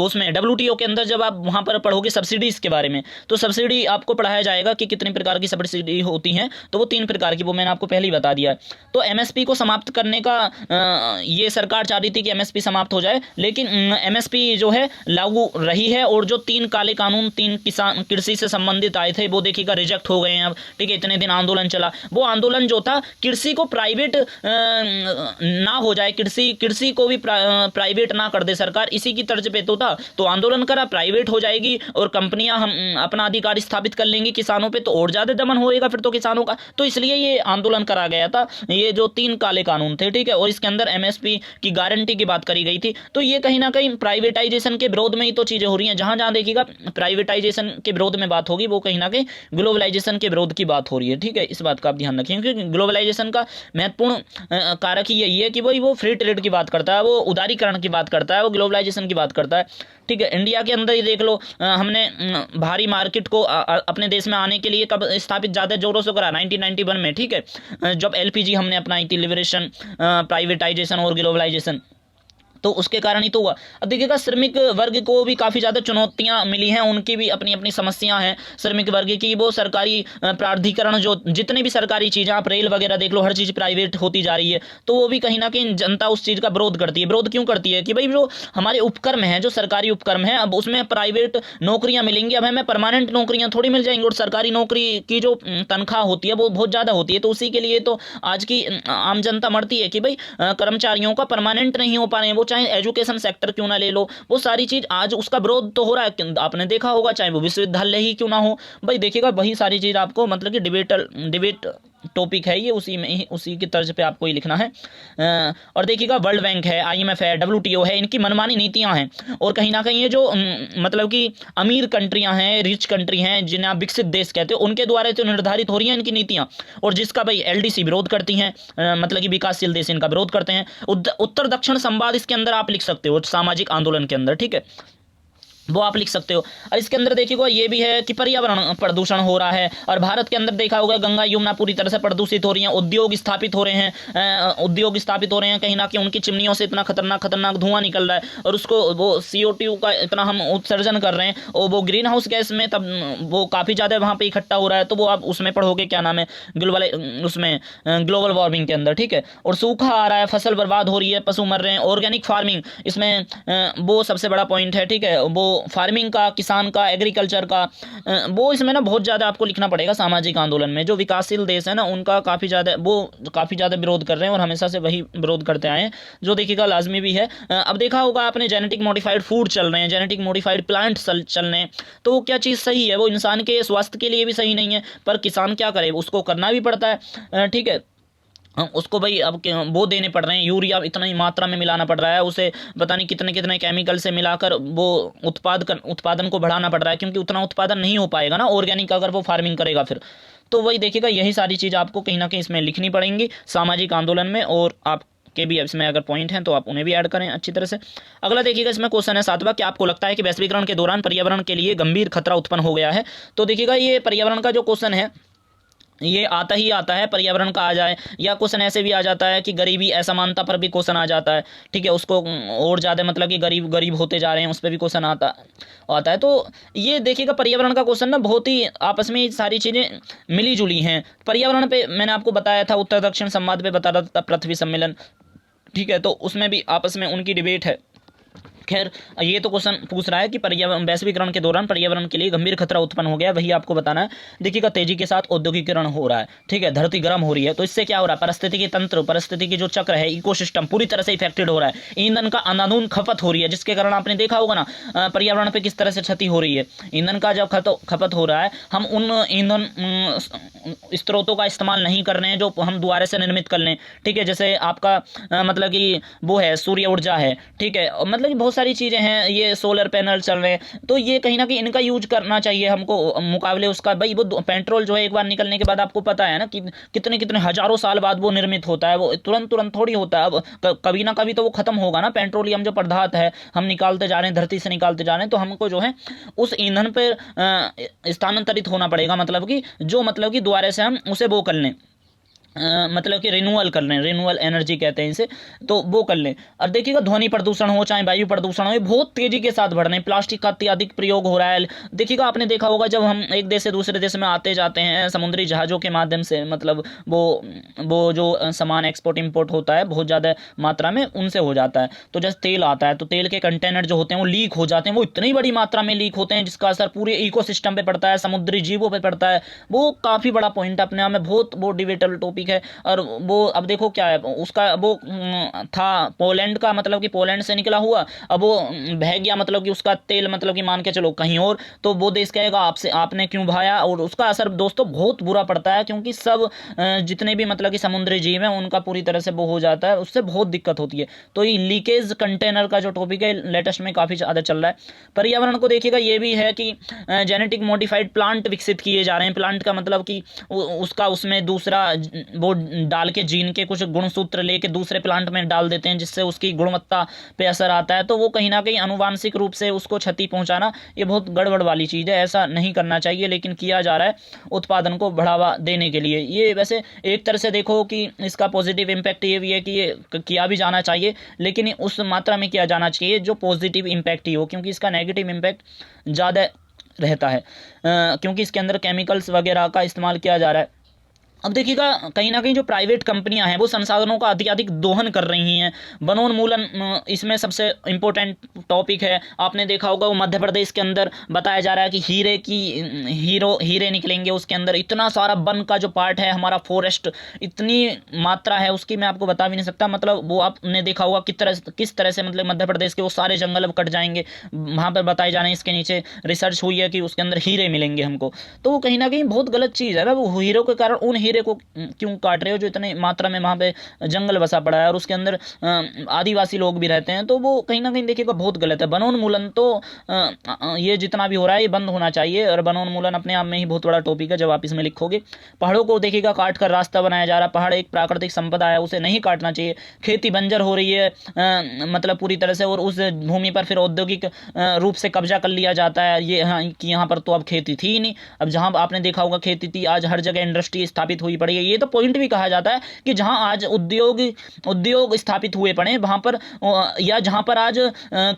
उसमें WTO के अंदर जब आप वहाँ पर पढ़ोगे सब्सिडीज़ के बारे में, तो सब्सिडी आपको पढ़ाया जाएगा कि कितने प्रकार की सब्सिडी होती हैं। तो वो 3 प्रकार की, वो मैंने आपको पहले ही बता दिया है। तो MSP को समाप्त करने का ये सरकार चाह रही थी कि MSP समाप्त हो जाए, लेकिन MSP जो है लागू रही है, और जो 3 काले कानून 3 किसान कृषि से संबंधित आए थे, वो देखिएगा रिजेक्ट हो गए हैं अब, ठीक है। इतने दिन आंदोलन चला, वो आंदोलन जो था कृषि को प्राइवेट ना हो जाए, कृषि को भी प्राइवेट ना कर दे सरकार, इसी की तर्ज पे तो था। तो आंदोलन करा, प्राइवेट हो जाएगी और कंपनियां हम अपना अधिकार स्थापित कर लेंगी किसानों पे, तो और ज्यादा दमन होएगा फिर तो किसानों का। तो इसलिए ये आंदोलन करा गया था। ये जो 3 काले कानून थे, ठीक है, और इसके अंदर एमएसपी की गारंटी की बात करी गई थी। तो ये कहीं ना कहीं प्राइवेटाइजेशन के विरोध में ही तो चीजें हो रही हैं। जहां जहां देखिएगा प्राइवेटाइजेशन के विरोध में बात होगी, वो कहीं ना कहीं ग्लोबलाइजेशन के विरोध की बात हो रही है, ठीक है। इस बात का आप ध्यान रखें, क्योंकि ग्लोबलाइजेशन का महत्वपूर्ण कारक ही यही है कि भाई वो फ्री ट्रेड की बात करता है, वो उदारीकरण की बात करता है, वो ग्लोबलाइजेशन की बात करता है, ठीक है। इंडिया के अंदर ही देख लो, हमने भारी मार्केट को अपने देश में आने के लिए कब स्थापित ज़्यादा जोरों से करा, 1991 में, ठीक है, जब एलपीजी हमने अपनाई थी, लिबरेशन, प्राइवेटाइजेशन और ग्लोबलाइजेशन, तो उसके कारण ही तो हुआ। अब देखिएगा श्रमिक वर्ग को भी काफ़ी ज़्यादा चुनौतियां मिली हैं, उनकी भी अपनी अपनी समस्याएं हैं श्रमिक वर्ग की। वो सरकारी प्राधिकरण, जो जितनी भी सरकारी चीज़ें, आप रेल वगैरह देख लो, हर चीज़ प्राइवेट होती जा रही है, तो वो भी कहीं ना कहीं जनता उस चीज़ का विरोध करती है। विरोध क्यों करती है कि भाई जो हमारे उपक्रम है, जो सरकारी उपक्रम है, अब उसमें प्राइवेट नौकरियां मिलेंगी, अब हमें परमानेंट नौकरियां थोड़ी मिल जाएंगी, और सरकारी नौकरी की जो तनख्वाह होती है वो बहुत ज़्यादा होती है। तो उसी के लिए तो आज की आम जनता मरती है कि भाई कर्मचारियों का परमानेंट नहीं हो पा रहे हैं, वो चाहे एजुकेशन सेक्टर क्यों ना ले लो, वो सारी चीज आज उसका विरोध तो हो रहा है। आपने देखा होगा, चाहे वो विश्वविद्यालय ही क्यों ना हो, भाई देखिएगा वही सारी चीज आपको, मतलब कि डिबेट टॉपिक है ये, उसी में ही, उसी की तर्ज पे आपको ही लिखना है। और देखिएगा वर्ल्ड बैंक है, आईएमएफ है, डब्ल्यूटीओ है, इनकी मनमानी नीतियां हैं, और कहीं ना कहीं ये जो मतलब कि अमीर कंट्रियां हैं, रिच कंट्री हैं, जिन्हें आप विकसित देश कहते हो, उनके द्वारा तो निर्धारित हो रही हैं इनकी नीतियां, और जिसका भाई एलडीसी विरोध करती हैं, मतलब कि विकासशील देश इनका विरोध करते हैं। उत्तर दक्षिण संवाद इसके अंदर आप लिख सकते हो, सामाजिक आंदोलन के अंदर, ठीक है, वो आप लिख सकते हो। और इसके अंदर देखिएगा ये भी है कि पर्यावरण प्रदूषण हो रहा है, और भारत के अंदर देखा होगा गंगा यमुना पूरी तरह से प्रदूषित हो रही हैं, उद्योग स्थापित हो रहे हैं, कहीं ना कहीं उनकी चिमनियों से इतना खतरनाक धुआं निकल रहा है, और उसको वो CO2 का इतना हम उत्सर्जन कर रहे हैं, और वो ग्रीन हाउस गैस में तब वो काफ़ी ज़्यादा वहाँ पर इकट्ठा हो रहा है। तो वो आप उसमें पढ़ोगे, क्या नाम है, ग्लोबल वार्मिंग के अंदर, ठीक है। और सूखा आ रहा है, फसल बर्बाद हो रही है, पशु मर रहे हैं। ऑर्गेनिक फार्मिंग इसमें वो सबसे बड़ा पॉइंट है, ठीक है, वो फार्मिंग का, किसान का, एग्रीकल्चर का, वो इसमें ना बहुत ज़्यादा आपको लिखना पड़ेगा। सामाजिक आंदोलन में जो विकासशील देश है ना, उनका काफ़ी ज़्यादा विरोध कर रहे हैं, और हमेशा से वही विरोध करते आए हैं, जो देखिएगा लाजमी भी है। अब देखा होगा आपने, जेनेटिक मॉडिफाइड फूड चल रहे हैं, जेनेटिक मॉडिफाइड प्लांट चल रहे हैं, तो क्या चीज़ सही है? वो इंसान के स्वास्थ्य के लिए भी सही नहीं है, पर किसान क्या करे, उसको करना भी पड़ता है, ठीक है। उसको भाई अब वो देने पड़ रहे हैं, यूरिया इतना ही मात्रा में मिलाना पड़ रहा है, उसे पता नहीं कितने कितने केमिकल से मिलाकर वो उत्पादन को बढ़ाना पड़ रहा है, क्योंकि उतना उत्पादन नहीं हो पाएगा ना ऑर्गेनिक अगर वो फार्मिंग करेगा फिर। तो वही देखिएगा, यही सारी चीज़ आपको कहीं ना कहीं इसमें लिखनी पड़ेंगी सामाजिक आंदोलन में, और आप के भी इसमें अगर पॉइंट हैं तो आप उन्हें भी ऐड करें अच्छी तरह से। अगला देखिएगा, इसमें क्वेश्चन है 7वां, कि आपको लगता है कि वैश्वीकरण के दौरान पर्यावरण के लिए गंभीर खतरा उत्पन्न हो गया है? तो देखिएगा, ये पर्यावरण का जो क्वेश्चन है ये आता ही आता है, पर्यावरण का आ जाए, या क्वेश्चन ऐसे भी आ जाता है कि गरीबी असमानता पर भी क्वेश्चन आ जाता है, ठीक है, उसको और ज़्यादा मतलब कि गरीब होते जा रहे हैं, उस पर भी क्वेश्चन आता है। तो ये देखिएगा, पर्यावरण का क्वेश्चन ना बहुत ही आपस में सारी चीज़ें मिली जुली हैं। पर्यावरण पे मैंने आपको बताया था, उत्तर दक्षिण संवाद पे बता रहा था, पृथ्वी सम्मेलन, ठीक है, तो उसमें भी आपस में उनकी डिबेट है। खैर, ये तो क्वेश्चन पूछ रहा है कि वैश्वीकरण के दौरान पर्यावरण के लिए गंभीर खतरा उत्पन्न हो गया, वही आपको बताना है। देखिएगा, तेजी के साथ औद्योगिकरण हो रहा है, ठीक है, धरती गर्म हो रही है, तो इससे क्या हो रहा है, परिस्थिति की जो चक्र है, इकोसिस्टम पूरी तरह से इफेक्टेड हो रहा है। ईंधन का अंधाधुंध खपत हो रही है, जिसके कारण आपने देखा होगा ना पर्यावरण पर किस तरह से क्षति हो रही है। ईंधन का जब खपत हो रहा है, हम उन ईंधन स्रोतों का इस्तेमाल नहीं कर रहे हैं जो हम दोबारा से निर्मित कर लें, ठीक है, जैसे आपका मतलब कि वो है सूर्य ऊर्जा है, ठीक है, मतलब कि बहुत सारी चीज़ें हैं, ये सोलर पैनल चल रहे हैं, तो ये कहीं ना कहीं इनका यूज करना चाहिए हमको, मुकाबले उसका। भाई वो पेट्रोल जो है एक बार निकलने के बाद आपको पता है ना कि कितने कितने हजारों साल बाद वो निर्मित होता है, वो तुरंत थोड़ी होता है। अब कभी ना कभी तो वो खत्म होगा ना। पेट्रोलियम जो पदार्थ है हम निकालते जा रहे हैं, धरती से निकालते जा रहे हैं, तो हमको जो है उस ईंधन पर स्थानांतरित होना पड़ेगा, मतलब कि दोबारा से हम उसे वो कर लें, मतलब कि रिन्यूअल कर लें, रिन्यूअल एनर्जी कहते हैं इसे, तो वो कर लें। और देखिएगा, ध्वनि प्रदूषण हो चाहे वायु प्रदूषण हो, ये बहुत तेजी के साथ बढ़ रहे हैं। प्लास्टिक का अत्यधिक प्रयोग हो रहा है। देखिएगा, आपने देखा होगा जब हम एक देश से दूसरे देश में आते जाते हैं समुद्री जहाज़ों के माध्यम से, मतलब वो जो सामान एक्सपोर्ट इम्पोर्ट होता है बहुत ज़्यादा मात्रा में, उनसे हो जाता है। तो जैसे तेल आता है, तो तेल के कंटेनर जो होते हैं वो लीक हो जाते हैं, वो इतनी बड़ी मात्रा में लीक होते हैं जिसका असर पूरे इकोसिस्टम पे पड़ता है, समुद्री जीवों पे पड़ता है। वो काफ़ी बड़ा पॉइंट अपने आप में, बहुत वो डिबेटेबल टॉपिक ठीक है। और वो अब देखो क्या है उसका, वो था पोलैंड का, मतलब कि पोलैंड से निकला हुआ, अब वो बह गया, मतलब कि उसका तेल मतलब कि मान के चलो कहीं और, तो वो देश कहेगा आपसे आपने क्यों बहाया, और उसका असर दोस्तों बहुत बुरा पड़ता है, क्योंकि सब जितने भी मतलब कि समुद्री जीव हैं उनका पूरी तरह से वो हो जाता है, उससे बहुत दिक्कत होती है। तो ये लीकेज कंटेनर का जो टॉपिक है लेटेस्ट में काफ़ी ज़्यादा चल रहा है। पर्यावरण को देखिएगा, ये भी है कि जेनेटिक मॉडिफाइड प्लांट विकसित किए जा रहे हैं। प्लांट का मतलब कि उसका उसमें दूसरा वो डाल के जीन के कुछ गुणसूत्र लेके दूसरे प्लांट में डाल देते हैं, जिससे उसकी गुणवत्ता पे असर आता है। तो वो कहीं ना कहीं अनुवांशिक रूप से उसको क्षति पहुंचाना, ये बहुत गड़बड़ वाली चीज़ है, ऐसा नहीं करना चाहिए, लेकिन किया जा रहा है उत्पादन को बढ़ावा देने के लिए। ये वैसे एक तरह से देखो कि इसका पॉजिटिव इम्पैक्ट ये भी है कि ये किया भी जाना चाहिए, लेकिन उस मात्रा में किया जाना चाहिए जो पॉजिटिव इम्पैक्ट ही हो, क्योंकि इसका नेगेटिव इम्पैक्ट ज़्यादा रहता है, क्योंकि इसके अंदर केमिकल्स वगैरह का इस्तेमाल किया जा रहा है। अब देखिएगा कहीं ना कहीं जो प्राइवेट कंपनियां हैं वो संसाधनों का अत्यधिक दोहन कर रही हैं। वनोन्मूलन इसमें सबसे इम्पोर्टेंट टॉपिक है। आपने देखा होगा वो मध्य प्रदेश के अंदर बताया जा रहा है कि हीरे निकलेंगे, उसके अंदर इतना सारा वन का जो पार्ट है हमारा, फॉरेस्ट इतनी मात्रा है उसकी, मैं आपको बता भी नहीं सकता। मतलब वो आपने देखा होगा किस तरह से मतलब मध्य प्रदेश के वो सारे जंगल अब कट जाएंगे, वहाँ पर बताए जा रहे हैं, इसके नीचे रिसर्च हुई है कि उसके अंदर हीरे मिलेंगे हमको। तो वो कहीं ना कहीं बहुत गलत चीज़ है ना, वो हीरो के कारण उन हीरे को क्यों काट रहे हो जो इतनी मात्रा में वहाँ पे जंगल बसा पड़ा है और उसके अंदर आदिवासी लोग भी रहते हैं। तो वो कहीं ना कहीं देखिएगा बहुत गलत है। वनोन्मूलन तो ये जितना भी हो रहा है ये बंद होना चाहिए, और वनोन्मूलन अपने आप में ही बहुत बड़ा टॉपिक है। जब आप इसमें लिखोगे, पहाड़ों को देखिएगा काट कर रास्ता बनाया जा रहा है। पहाड़ एक प्राकृतिक संपदा है, उसे नहीं काटना चाहिए। खेती बंजर हो रही है मतलब पूरी तरह से, और उस भूमि पर फिर औद्योगिक रूप से कब्जा कर लिया जाता है। ये कि यहाँ पर तो अब खेती थी ही नहीं, अब जहाँ आपने देखा होगा खेती थी, आज हर जगह इंडस्ट्री स्थापित हुई पड़ी है। ये तो पॉइंट भी कहा जाता है कि जहां आज उद्योग स्थापित हुए पड़े वहां पर, या जहां पर आज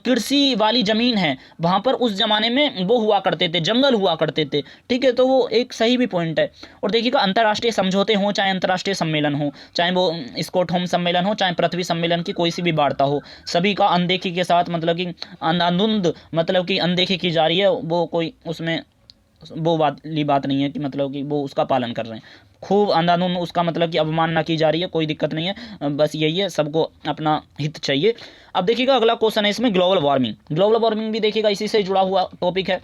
कृषि वाली जमीन है, वहां पर उस जमाने में वो हुआ करते थे, जंगल हुआ करते थे। ठीक है, तो वो एक सही भी पॉइंट है। और देखिएगा अंतर्राष्ट्रीय समझौते हो, चाहे अंतर्राष्ट्रीय सम्मेलन हो, चाहे वो स्टॉकहोम सम्मेलन हो, चाहे पृथ्वी सम्मेलन की कोई सी भी वार्ता हो, सभी का अनदेखी के साथ मतलब कि अंधाधुंध मतलब कि अनदेखी की जा रही है। वो कोई उसमें वो बात नहीं है कि मतलब कि वो उसका पालन कर रहे हैं, खूब अंधाधुंध उसका मतलब कि अवमानना की जा रही है। कोई दिक्कत नहीं है, बस यही है, सबको अपना हित चाहिए। अब देखिएगा अगला क्वेश्चन है इसमें ग्लोबल वार्मिंग भी देखिएगा इसी से जुड़ा हुआ टॉपिक है।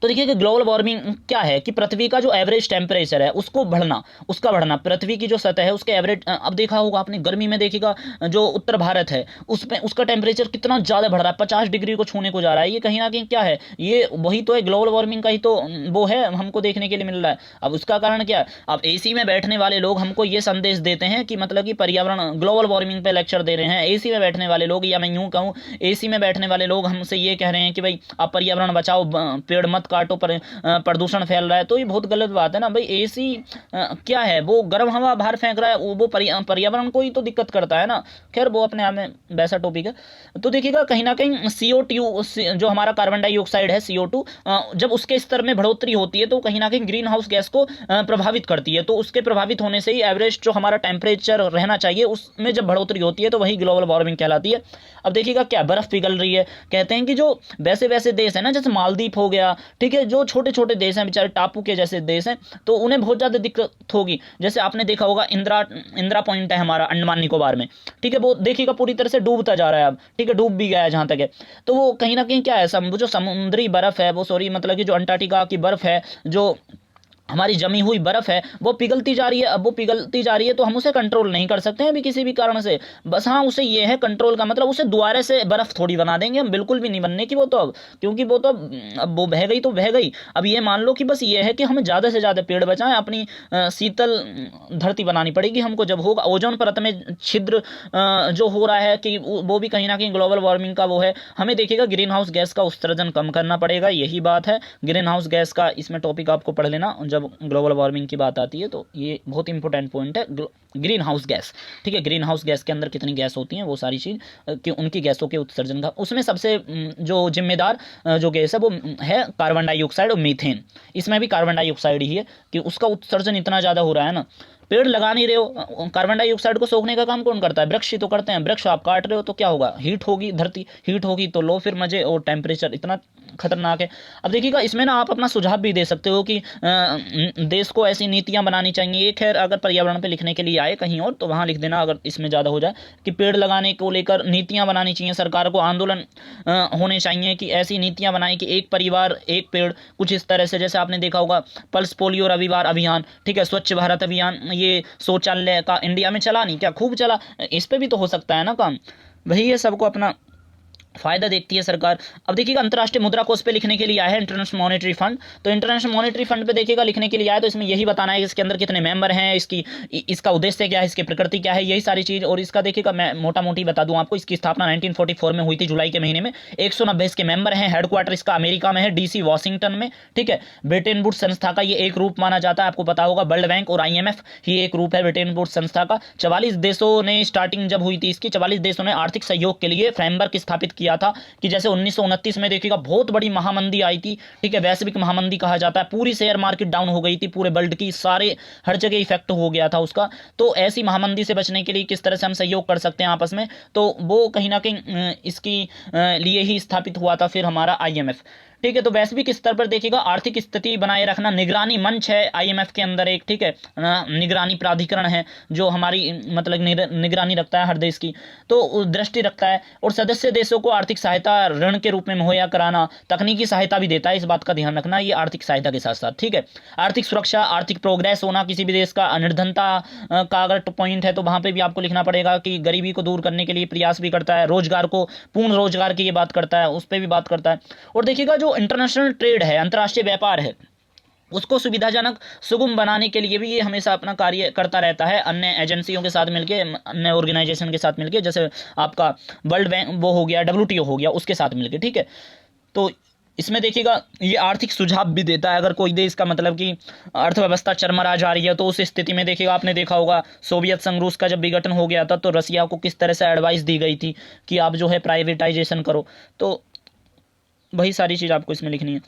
तो देखिए कि ग्लोबल वार्मिंग क्या है कि पृथ्वी का जो एवरेज टेम्परेचर है उसका बढ़ना, पृथ्वी की जो सतह है उसके एवरेज, अब देखा होगा आपने गर्मी में देखिएगा जो उत्तर भारत है उसमें उसका टेम्परेचर कितना ज़्यादा बढ़ रहा है, 50 डिग्री को छूने को जा रहा है। ये कहीं ना कहीं क्या है, ये वही तो है, ग्लोबल वार्मिंग का ही तो वो है, हमको देखने के लिए मिल रहा है। अब उसका कारण क्या है, अब एसी में बैठने वाले लोग हमको ये संदेश देते हैं कि मतलब कि पर्यावरण ग्लोबल वार्मिंग पे लेक्चर दे रहे हैं। एसी में बैठने वाले लोग, या मैं यूँ कहूँ एसी में बैठने वाले लोग हमसे ये कह रहे हैं कि भाई आप पर्यावरण बचाओ, पेड़ मत काटो, प्रदूषण फैल रहा है। तो ये बहुत गलत बात है ना भाई। एसी क्या है, वो गर्म हवा बाहर फेंक रहा है, वो पर्यावरण को ही तो दिक्कत करता है ना। खैर वो अपने आप में वैसा टॉपिक है। तो देखिएगा कहीं ना कहीं CO2 जो हमारा कार्बन डाइऑक्साइड है, CO2 जब उसके स्तर में बढ़ोतरी होती है तो कहीं ना कहीं ग्रीन हाउस गैस को प्रभावित करती है। तो उसके प्रभावित होने से ही एवरेज जो हमारा टेम्परेचर रहना चाहिए उसमें जब बढ़ोतरी होती है तो वही ग्लोबल वार्मिंग कहलाती है। अब देखिएगा क्या बर्फ पिघल रही है, कहते हैं कि जो वैसे वैसे देश है ना, जैसे मालदीव हो गया, ठीक है, जो छोटे छोटे देश हैं बेचारे टापू के जैसे देश हैं, तो उन्हें बहुत ज़्यादा दिक्कत होगी। जैसे आपने देखा होगा इंदिरा पॉइंट है हमारा अंडमान निकोबार में, ठीक है, वो देखिएगा पूरी तरह से डूबता जा रहा है अब, ठीक है, डूब भी गया है जहाँ तक है। तो वो कहीं ना कहीं क्या है, वो जो समुद्री बर्फ है, वो सॉरी मतलब कि जो अंटार्कटिका की बर्फ है, जो हमारी जमी हुई बर्फ़ है वो पिघलती जा रही है। अब वो पिघलती जा रही है तो हम उसे कंट्रोल नहीं कर सकते हैं अभी किसी भी कारण से। बस हाँ, उसे ये है कंट्रोल का मतलब उसे दोबारा से बर्फ़ थोड़ी बना देंगे हम, बिल्कुल भी नहीं बनने की वो तो अब, क्योंकि वो तो अब वो बह गई तो बह गई। अब ये मान लो कि बस ये है कि हमें ज़्यादा से ज़्यादा पेड़ बचाएं, अपनी शीतल धरती बनानी पड़ेगी हमको। जब होगा ओजोन परत में छिद्र जो हो रहा है कि वो भी कहीं ना कहीं ग्लोबल वार्मिंग का वो है। हमें देखिएगा ग्रीन हाउस गैस का उत्सर्जन कम करना पड़ेगा, यही बात है। ग्रीन हाउस गैस का इसमें टॉपिक आपको पढ़ लेना जब ग्लोबल वार्मिंग की बात आती है, तो ये बहुत इंपॉर्टेंट पॉइंट है ग्रीन हाउस गैस, ठीक है। ग्रीन हाउस गैस के अंदर कितनी गैस होती हैं वो सारी चीज़ कि उनकी गैसों के उत्सर्जन का, उसमें सबसे जो जिम्मेदार जो गैस है वो है कार्बन डाइऑक्साइड और मीथेन। इसमें भी कार्बन डाइऑक्साइड ही है कि उसका उत्सर्जन इतना ज़्यादा हो रहा है ना। पेड़ लगा नहीं रहे हो, कार्बन डाइऑक्साइड को सोखने का काम कौन करता है, वृक्ष ही तो करते हैं। वृक्ष आप काट रहे हो तो क्या होगा, हीट होगी, धरती हीट होगी तो लो फिर मजे, और टेम्परेचर इतना खतरनाक है। अब देखिएगा इसमें ना आप अपना सुझाव भी दे सकते हो कि देश को ऐसी नीतियां बनानी चाहिए। खैर अगर पर्यावरण पे लिखने के लिए आए कहीं और तो वहाँ लिख देना, अगर इसमें ज़्यादा हो जाए कि पेड़ लगाने को लेकर नीतियां बनानी चाहिए, सरकार को आंदोलन होने चाहिए कि ऐसी नीतियां बनाए कि एक परिवार एक पेड़, कुछ इस तरह से। जैसे आपने देखा होगा पल्स पोलियो रविवार अभियान, ठीक है, स्वच्छ भारत अभियान, ये शौचालय का इंडिया में चला नहीं क्या, खूब चला, इस पे भी तो हो सकता है ना काम। वही है, सबको अपना फायदा देखती है सरकार। अब देखिएगा अंतर्राष्ट्रीय मुद्रा कोष पे लिखने के लिए आया है इंटरनेशनल मॉनेटरी फंड, तो इंटरनेशनल मॉनेटरी फंड पे देखिएगा लिखने के लिए आया, तो इसमें यही बताना है कि इसके अंदर कितने मेंबर हैं, इसका उद्देश्य क्या है, इसकी प्रकृति क्या है, यही सारी चीज़। और इसका देखिएगा मैं मोटा मोटी बता दूं आपको, इसकी स्थापना 1944 में हुई थी जुलाई के महीने में। 190 इसके मेंबर हैं, हेडक्वार्टर इसका अमेरिका में है, DC वॉशिंगटन में, ठीक है। ब्रिटेन वुड्स संस्था का ये एक रूप माना जाता है, आपको पता होगा वर्ल्ड बैंक और IMF ही एक रूप है ब्रिटेन वुड्स संस्था का। 44 देशों ने स्टार्टिंग जब हुई थी इसकी, 44 देशों ने आर्थिक सहयोग के लिए फ्रेमवर्क स्थापित किया था कि जैसे 1929 में देखिएगा बहुत बड़ी महामंदी आई थी, ठीक है, वैश्विक महामंदी कहा जाता है, पूरी शेयर मार्केट डाउन हो गई थी, पूरे वर्ल्ड की, सारे हर जगह इफेक्ट हो गया था उसका। तो ऐसी महामंदी से बचने के लिए किस तरह से हम सहयोग कर सकते हैं आपस में, तो वो कहीं ना कहीं इसकी लिए ही स्थापित हुआ था फिर हमारा IMF, ठीक है। तो वैश्विक स्तर पर देखिएगा आर्थिक स्थिति बनाए रखना, निगरानी मंच है IMF के अंदर एक, ठीक है, निगरानी प्राधिकरण है जो हमारी मतलब निगरानी रखता है हर देश की, तो दृष्टि रखता है। और सदस्य देशों को आर्थिक सहायता ऋण के रूप में मुहैया कराना, तकनीकी सहायता भी देता है, इस बात का ध्यान रखना, ये आर्थिक सहायता के साथ साथ, ठीक है। आर्थिक सुरक्षा, आर्थिक प्रोग्रेस होना किसी भी देश का, निर्धनता का अगर पॉइंट है तो वहाँ पर भी आपको लिखना पड़ेगा कि गरीबी को दूर करने के लिए प्रयास भी करता है, रोजगार को, पूर्ण रोजगार की ये बात करता है, उस पर भी बात करता है। और देखिएगा जो इंटरनेशनल ट्रेड है, अंतर्राष्ट्रीय व्यापार है, उसको सुविधाजनक सुगम बनाने के लिए भी ये हमेशा अपना कार्य करता रहता है, अन्य एजेंसियों के साथ मिलके, अन्य ऑर्गेनाइजेशन के साथ मिलके, जैसे आपका वर्ल्ड बैंक वो हो गया, WTO हो गया, उसके साथ मिलके, ठीक है। तो इसमें देखिएगा ये आर्थिक सुझाव भी देता है, अगर कोई देश का मतलब कि अर्थव्यवस्था चरमरा जा रही है तो उस स्थिति में देखिएगा, आपने देखा होगा सोवियत संघ रूस का जब विघटन हो गया था तो रसिया को किस तरह से एडवाइस दी गई थी कि आप जो है प्राइवेटाइजेशन करो, तो वही सारी चीज़ आपको इसमें लिखनी है।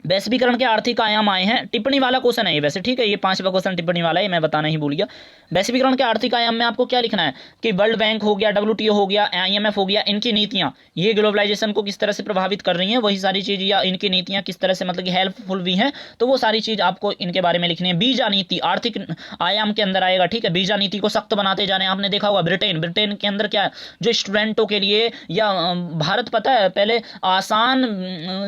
वैश्वीकरण के आर्थिक आयाम आए हैं, टिप्पणी वाला क्वेश्चन है ये वैसे, ठीक है, ये 5वां क्वेश्चन टिप्पणी वाला है, मैं बताना ही भूल गया। वैश्वीकरण के आर्थिक आयाम में आपको क्या लिखना है कि वर्ल्ड बैंक हो गया, WTO हो गया, IMF हो गया, इनकी नीतियां ये ग्लोबलाइजेशन को किस तरह से प्रभावित कर रही हैं, वही सारी चीज़, या इनकी नीतियां किस तरह से मतलब कि हेल्पफुल भी हैं, तो वो सारी चीज़ आपको इनके बारे में लिखनी है। वीजा नीति आर्थिक आयाम के अंदर आएगा, ठीक है, वीजा नीति को सख्त बनाते जा रहे हैं। आपने देखा होगा ब्रिटेन के अंदर क्या है, जो स्टूडेंटों के लिए, या भारत पता है पहले आसान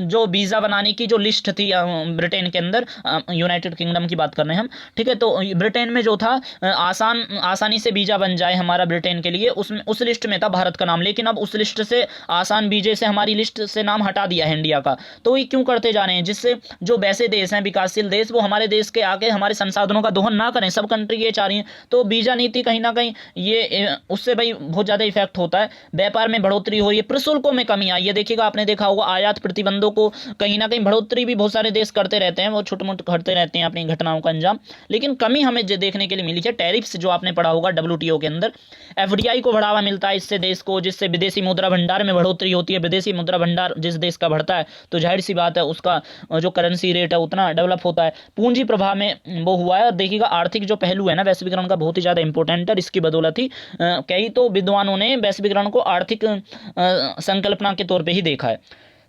जो वीज़ा बनाने की जो लिस्ट थी ब्रिटेन के अंदर, यूनाइटेड किंगडम की बात कर रहे हैं हम, ठीक है, तो ब्रिटेन में जो था आसानी से वीजा बन जाए हमारा ब्रिटेन के लिए, उसमें उस लिस्ट में था भारत का नाम, लेकिन अब उस लिस्ट से आसान वीजे से हमारी लिस्ट से नाम हटा दिया है इंडिया का। तो ये क्यों करते जा रहे हैं, जिससे जो वैसे देश हैं विकासशील देश, वो हमारे देश के आके हमारे संसाधनों का दोहन ना करें, सब कंट्री ये चाह रही है। तो वीजा नीति कहीं ना कहीं ये उससे भाई बहुत ज़्यादा इफेक्ट होता है, व्यापार में बढ़ोतरी हो रही है, प्रशुल्कों में कमी आई है। देखिएगा आपने देखा होगा आयात प्रतिबंधों को कहीं ना कहीं बढ़ोतरी भी बहुत सारे देश करते रहते हैं, वो छोटे मोटे करते रहते हैं अपनी घटनाओं का अंजाम, लेकिन कमी हमें देखने के लिए मिली है टैरिफ्स, जो आपने पढ़ा होगा WTO के अंदर। FDI को बढ़ावा मिलता है इससे देश को, जिससे विदेशी मुद्रा भंडार में बढ़ोतरी होती है। विदेशी मुद्रा भंडार जिस देश का बढ़ता है तो जाहिर सी बात है उसका जो करेंसी रेट है उतना डेवलप होता है। पूंजी प्रवाह में वो हुआ है। देखिएगा आर्थिक जो पहलू है ना वैश्वीकरण का, बहुत ही ज़्यादा इंपॉर्टेंट है, इसकी बदौलत ही कई तो विद्वानों ने वैश्वीकरण को आर्थिक संकल्पना के तौर पर ही देखा है।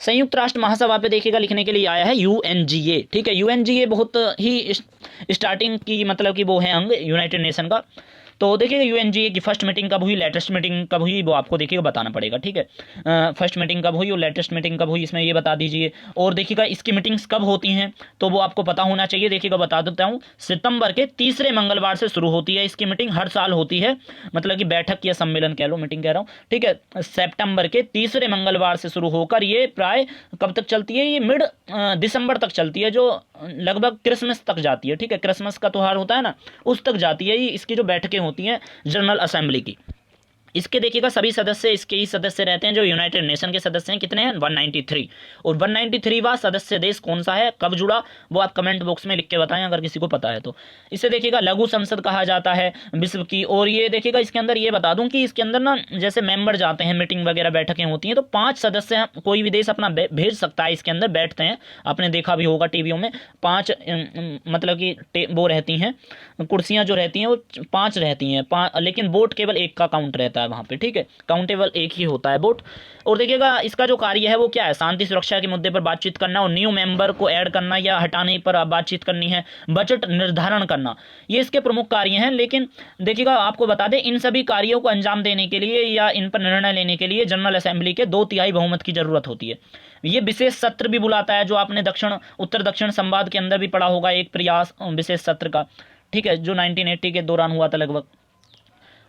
संयुक्त राष्ट्र महासभा पे देखिएगा लिखने के लिए आया है UNGA, ठीक है। UNGA बहुत ही स्टार्टिंग की मतलब कि वो है अंग यूनाइटेड नेशन का। तो देखिएगा UNGA की फर्स्ट मीटिंग कब हुई, लेटेस्ट मीटिंग कब हुई, वो आपको देखिएगा बताना पड़ेगा, ठीक है। फर्स्ट मीटिंग कब हुई और लेटेस्ट मीटिंग कब हुई, इसमें ये बता दीजिए। और देखिएगा इसकी मीटिंग्स कब होती हैं तो वो आपको पता होना चाहिए। देखिएगा बता देता हूँ, सितंबर के तीसरे मंगलवार से शुरू होती है इसकी मीटिंग, हर साल होती है, मतलब कि बैठक या सम्मेलन कह लो, मीटिंग कह रहा हूँ, ठीक है। सितंबर के तीसरे मंगलवार से शुरू होकर ये प्राय कब तक चलती है, ये मिड दिसंबर तक चलती है, जो लगभग क्रिसमस तक जाती है, ठीक है। क्रिसमस का त्यौहार होता है ना, उस तक जाती है ये इसकी जो बैठकें होती हैं जनरल असेंबली की। इसके देखिएगा सभी सदस्य इसके ही सदस्य रहते हैं जो यूनाइटेड नेशन के सदस्य हैं। कितने हैं, 193। और 193वां सदस्य देश कौन सा है, कब जुड़ा, वो आप कमेंट बॉक्स में लिख के बताएं अगर किसी को पता है तो। इसे देखिएगा लघु संसद कहा जाता है विश्व की। और ये देखिएगा इसके अंदर ये बता दूं कि इसके अंदर ना जैसे मेंबर जाते हैं, मीटिंग वगैरह बैठकें होती हैं, तो 5 सदस्य कोई भी देश अपना भेज सकता है, इसके अंदर बैठते हैं। आपने देखा भी होगा टीवीओं में 5 मतलब कि वो रहती हैं कुर्सियाँ, जो रहती हैं वो 5 रहती हैं, लेकिन वोट केवल 1 का काउंट रहता है। है वहाँ पे, ठीक है, काउंटेबल एक ही होता है वोट। और देखिएगा इसका जो कार्य है वो क्या है, शांति सुरक्षा के मुद्दे पर बातचीत करना और न्यू मेंबर को ऐड करना या हटाने पर बातचीत करनी है, बजट निर्धारण करना, ये इसके प्रमुख कार्य हैं। लेकिन देखिएगा आपको बता दें, इन सभी कार्यों को अंजाम देने के लिए या इन पर निर्णय लेने के लिए जनरल असेंबली के 2/3 बहुमत की जरूरत होती है। ये विशेष सत्र भी बुलाता है, जो आपने उत्तर दक्षिण संवाद के अंदर भी पढ़ा होगा, एक प्रयास विशेष सत्र का, ठीक है, जो 1980 के दौरान हुआ था लगभग।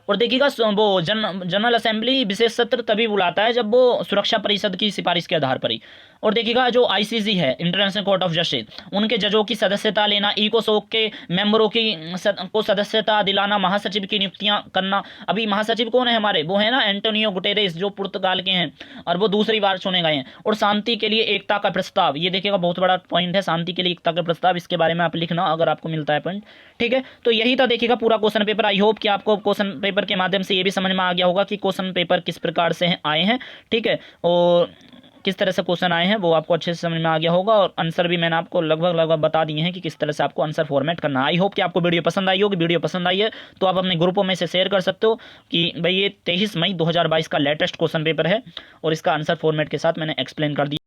और देखिएगा वो जनरल असेंबली विशेष सत्र तभी बुलाता है जब वो सुरक्षा परिषद की सिफारिश के आधार पर ही। और देखिएगा जो आईसीजे है, इंटरनेशनल कोर्ट ऑफ जस्टिस, उनके जजों की सदस्यता लेना, इकोसोक के मेंबरों को सदस्यता दिलाना, महासचिव की नियुक्तियां करना। अभी महासचिव कौन है हमारे, वो है ना एंटोनियो गुटेरेस, जो पुर्तगाल के हैं और वो दूसरी बार चुने गए हैं। और शांति के लिए एकता का प्रस्ताव, ये देखिएगा बहुत बड़ा पॉइंट है, शांति के लिए एकता का प्रस्ताव, इसके बारे में आप लिखना अगर आपको मिलता है पॉइंट, ठीक है। तो यही था देखिएगा पूरा क्वेश्चन पेपर। आई होप कि आपको क्वेश्चन पेपर के माध्यम से ये भी समझ में आ गया होगा कि क्वेश्चन पेपर किस प्रकार से आए हैं, ठीक है, और किस तरह से क्वेश्चन आए हैं वो आपको अच्छे से समझ में आ गया होगा। और आंसर भी मैंने आपको लगभग बता दिए हैं कि किस तरह से आपको आंसर फॉर्मेट करना है। आई होप कि आपको वीडियो पसंद आई होगी। वीडियो पसंद आई है तो आप अपने ग्रुपों में से शेयर कर सकते हो कि भाई ये 23 मई 2022 का लेटेस्ट क्वेश्चन पेपर है और इसका आंसर फॉर्मेट के साथ मैंने एक्सप्लेन कर दिया।